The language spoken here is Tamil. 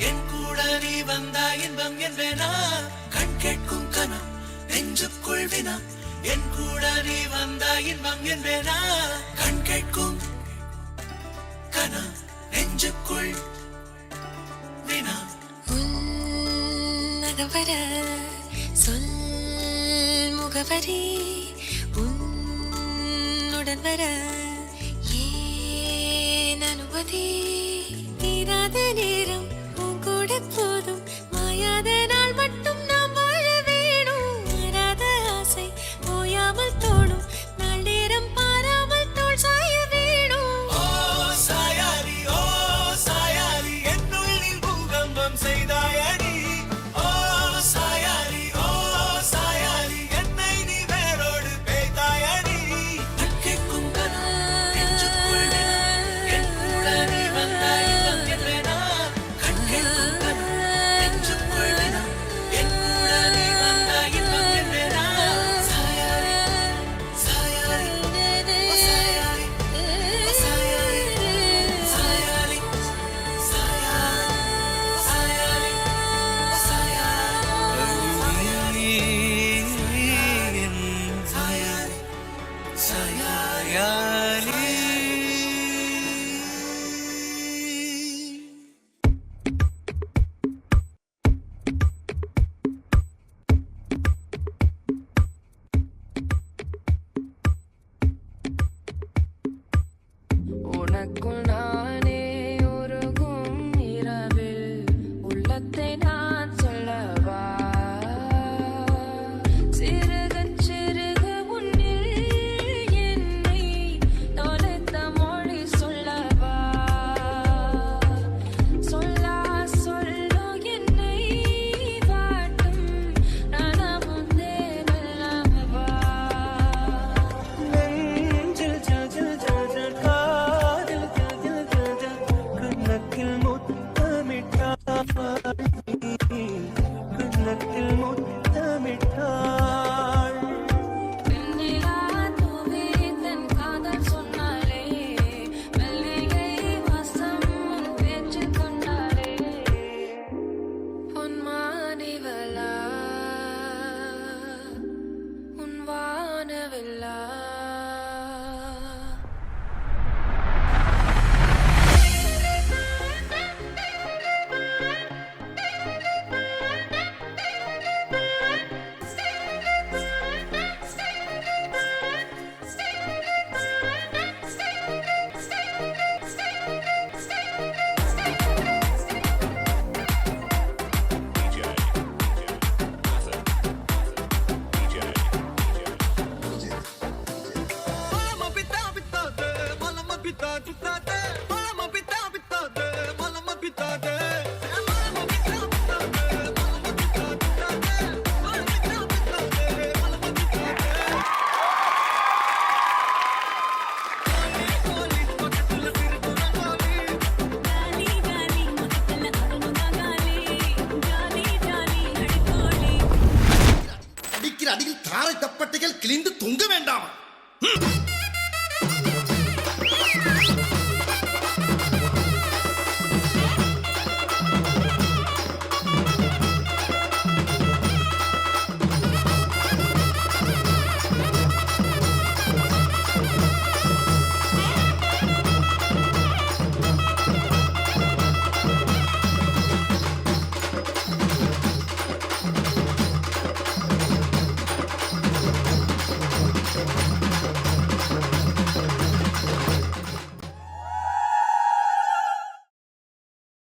என் கூட நீ வந்தா இன்பம் என்பேனா கண் கேட்கும் கனா நெஞ்சுக்குள் வினா என் கூட நீ வந்தா இன்பம் என்பேனா கண் கேட்கும் கனா நெஞ்சுக்குள் வினா உன்னகவர சொல் முகவரி உன்னுடன் வர ஏன் அனுமதி தீராத நேரம் உன் கூட போதும் மாயாத நாள் மட்டும் நாம் வாழ வேணும் மாறாத ஆசை ஓயாமல் தோணும் நாள் நேரம் பாராமல் தோள் சாய வேணும் ஓ சாயாரி என்னுள்ளில் பூகம்பம் செய்தாயடி ஓ சாயாரி என்னை நீ வேரோடு பேய்தாயடி கண் கேட்கும் கனா நெஞ்சுக்குள் வினா என் கூட நீ வந்தா இன்பம் என்பேனா கண் கேட்கும் கனா நெஞ்சுக்குள் வினா என் கூட நீ வந்தா இன்பம் என்பேனா சாயாரி ஓ சாயாரி சாயாரி சாயாரி உனக்குள் நானே உருகும் இரவில் உள்ளத்தை நான் சொல்லவா சிறுகச் சிறுக உன்னில் என்னை தொலைத்த மொழி சொல்லவா சொல்லா சொல்லோ என்னை வாட்டும் நனமுந்தே நல்லவா நெஞ்சில் ஜல் காதில் ஜல் கண்ணத்தில் முத்தமிட்டாள் கண்ணத்தில் முத்தமிட்டாள் வெண்ணிலா தூவி தன் காதல் சொன்னாலே மல்லிகை வாசம் உன் பேச்சு கொண்டாலே பொன்மானிவளா உன் வானவில்லா அடிக்கிற அடியில் தாரை தப்பட்டைகள் கிழிந்து தொங்க வேண்டாம்.